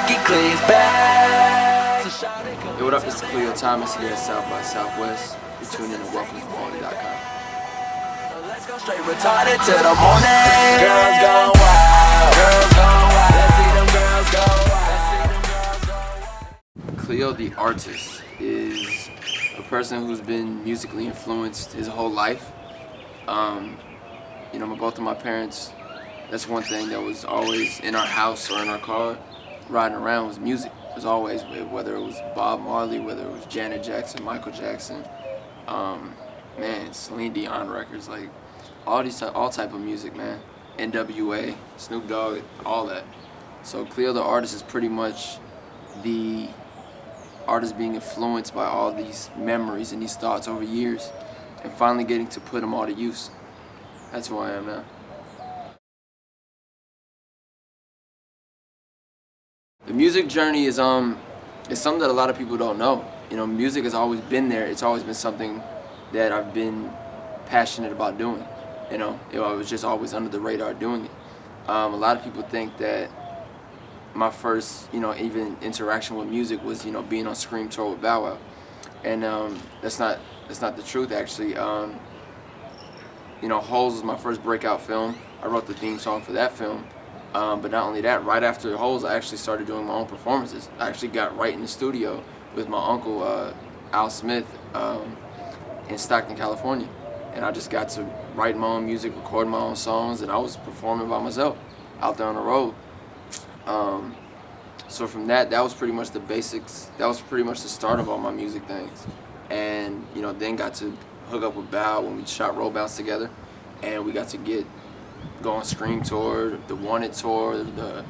Ricky Clean's back. Hey, what up? It's Khleo Thomas here at South by Southwest. You're tuned in to WelcomeToFame.com. Let's go straight retarded to the morning. Girls gone wild. Girls gone wild. Let's see them girls go wild. Khleo the artist is a person who's been musically influenced his whole life. Both of my parents, that's one thing that was always in our house or in our car, riding around, was music. It was always, whether it was Bob Marley, whether it was Janet Jackson, Michael Jackson, Celine Dion records, like all type of music, man. NWA, Snoop Dogg, all that. So Khleo the artist is pretty much the artist being influenced by all these memories and these thoughts over years, and finally getting to put them all to use. That's who I am now. The music journey is something that a lot of people don't know. Music has always been there. It's always been something that I've been passionate about doing. I was just always under the radar doing it. A lot of people think that my first, even interaction with music was, being on Scream Tour with Bow Wow, and that's not the truth, actually. Holes was my first breakout film. I wrote the theme song for that film. But not only that, right after Holes, I actually started doing my own performances. I actually got right in the studio with my uncle, Al Smith, in Stockton, California. And I just got to write my own music, record my own songs, and I was performing by myself out there on the road. So from that was pretty much the basics. That was pretty much the start of all my music things. And, then got to hook up with Bow when we shot Roll Bounce together. And we got to go on Scream Tour, the Wanted Tour, the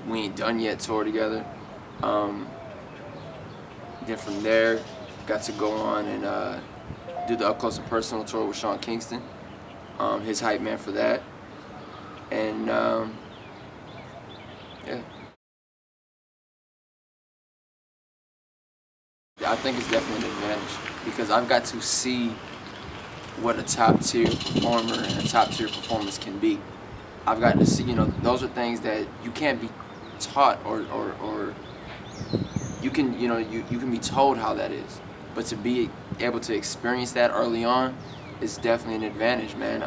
We Ain't Done Yet tour together. Then from there, got to go on and do the Up Close and Personal tour with Sean Kingston, his hype man for that. And yeah. I think it's definitely an advantage because I've got to see what a top-tier performer and a top-tier performance can be. I've got to see, those are things that you can't be taught or you can, you can be told how that is. But to be able to experience that early on is definitely an advantage, man.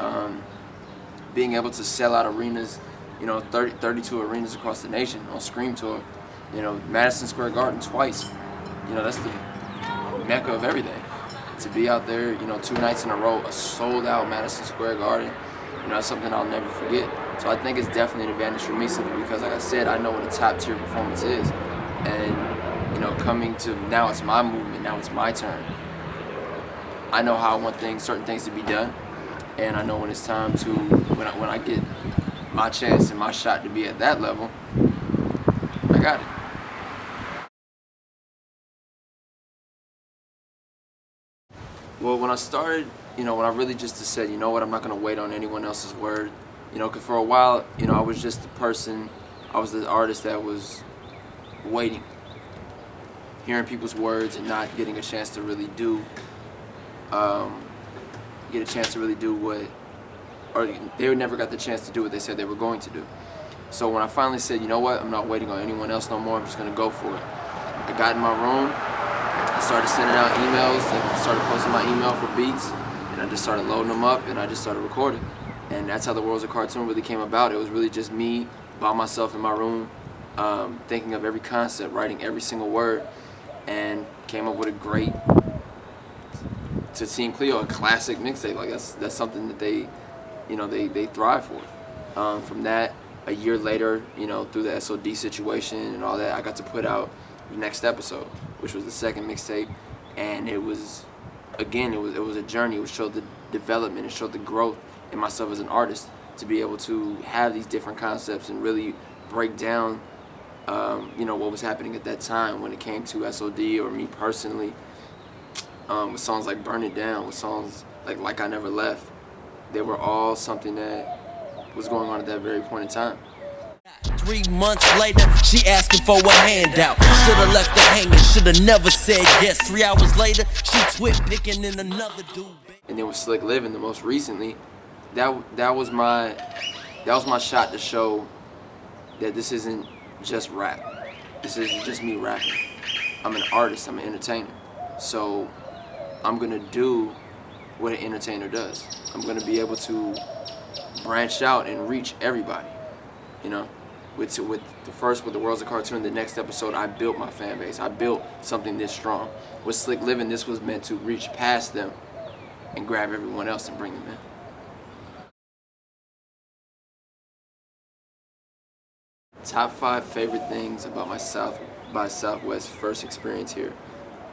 Being able to sell out arenas, 32 arenas across the nation on Scream Tour, Madison Square Garden twice. That's the mecca of everything. To be out there, 2 nights in a row, a sold-out Madison Square Garden, that's something I'll never forget. So I think it's definitely an advantage for me simply because, like I said, I know what a top-tier performance is. And, coming to now it's my movement, now it's my turn. I know how I want certain things to be done, and I know when it's time to, when I get my chance and my shot to be at that level, I got it. Well, when I started, when I really just said, I'm not going to wait on anyone else's word, because for a while, I was just the person, I was the artist that was waiting, hearing people's words and not getting a chance to really do, what, or they never got the chance to do what they said they were going to do. So when I finally said, you know what, I'm not waiting on anyone else no more, I'm just going to go for it. I got in my room. I started sending out emails, and started posting my email for beats, and I just started loading them up, and I just started recording. And that's how The World's a Cartoon really came about. It was really just me by myself in my room, thinking of every concept, writing every single word, and came up with a great, to Team Khleo, a classic mixtape. Like that's something that they thrive for. From that, a year later, through the SOD situation and all that, I got to put out the next episode, which was the second mixtape, and it was a journey. It showed the development, it showed the growth in myself as an artist, to be able to have these different concepts and really break down, what was happening at that time when it came to SOD or me personally, with songs like Burn It Down, with songs like I Never Left. They were all something that was going on at that very point in time. 3 months later, she asking for a handout. Shoulda left her hanging, shoulda never said yes. 3 hours later, she twit picking in another dude. And then with Slick Living, the most recently, that was my shot to show that this isn't just rap. This isn't just me rapping. I'm an artist, I'm an entertainer. So I'm gonna do what an entertainer does. I'm gonna be able to branch out and reach everybody. You know, with the World's a Cartoon, the next episode, I built my fan base. I built something this strong. With Slick Living, this was meant to reach past them and grab everyone else and bring them in. Top 5 favorite things about my South by Southwest first experience here.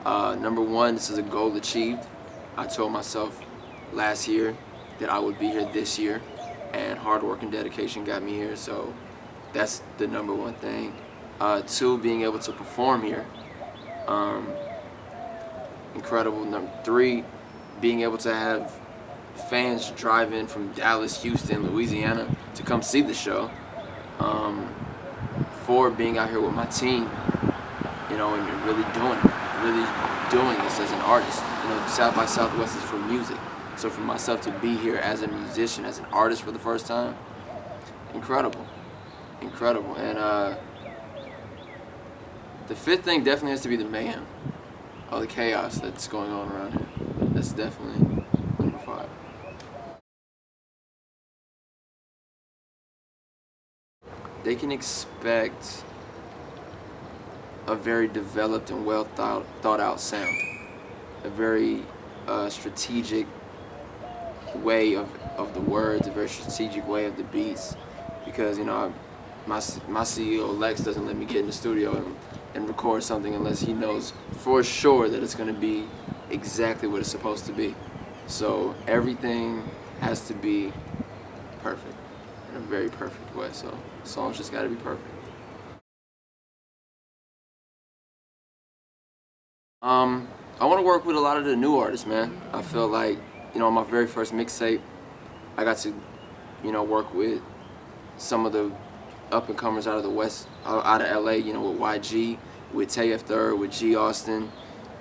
Number 1, this is a goal achieved. I told myself last year that I would be here this year, and hard work and dedication got me here, so that's the number 1 thing. 2, being able to perform here. Incredible. Number 3, being able to have fans drive in from Dallas, Houston, Louisiana to come see the show. 4, being out here with my team, you know, and really doing this as an artist. You know, South by Southwest is for music. So for myself to be here as a musician, as an artist for the first time, incredible. Incredible. And the 5th thing definitely has to be the mayhem, all the chaos that's going on around here. That's definitely number 5. They can expect a very developed and well thought out sound, a very strategic way of the words, a very strategic way of the beats, because, you know, my CEO Lex doesn't let me get in the studio and record something unless he knows for sure that it's going to be exactly what it's supposed to be. So everything has to be perfect, in a very perfect way. So songs just got to be perfect. I want to work with a lot of the new artists, man. I feel like, you know, on my very first mixtape, I got to, you know, work with some of the up-and-comers out of the West, out of LA, you know, with YG, with Tay F3rd, with G Austin.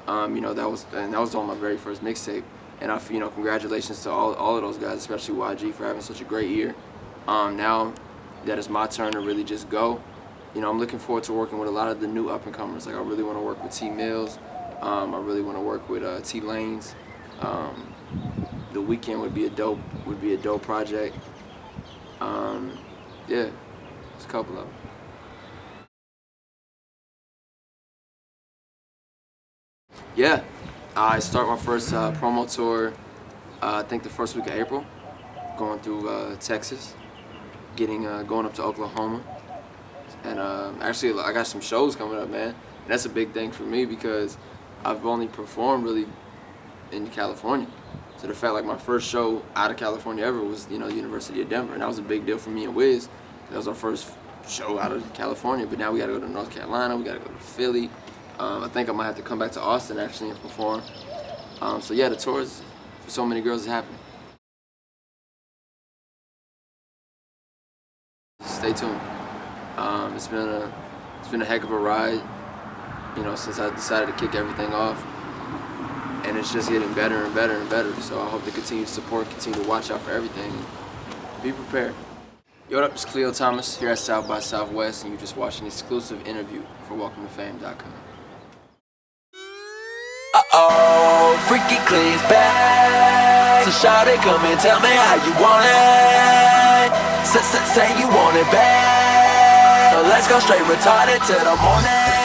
You know, that was on my very first mixtape. And you know, congratulations to all of those guys, especially YG, for having such a great year. Now that it's my turn to really just go, you know, I'm looking forward to working with a lot of the new up-and-comers. Like, I really want to work with T Mills. I really want to work with T Lanes. The Weeknd would be a dope project. Yeah, there's a couple of them. Yeah, I start my first promo tour, I think the first week of April, going through Texas, going up to Oklahoma, and actually I got some shows coming up, man. And that's a big thing for me because I've only performed really in California. So the fact, like, my first show out of California ever was, you know, the University of Denver, and that was a big deal for me and Wiz. That was our first show out of California, but now we gotta go to North Carolina, we gotta go to Philly. I think I might have to come back to Austin actually and perform. So yeah, the tours for so many girls is happening. Stay tuned. It's been a heck of a ride, you know, since I decided to kick everything off. And it's just getting better and better and better. So I hope to continue to support, continue to watch out for everything. Be prepared. Yo, what up, it's Khleo Thomas here at South by Southwest, and you just watched an exclusive interview for WelcomeToFame.com. Uh-oh, Freaky Khleo back. So shawty, come and tell me how you want it. Say you want it bad. So let's go straight retarded till the morning.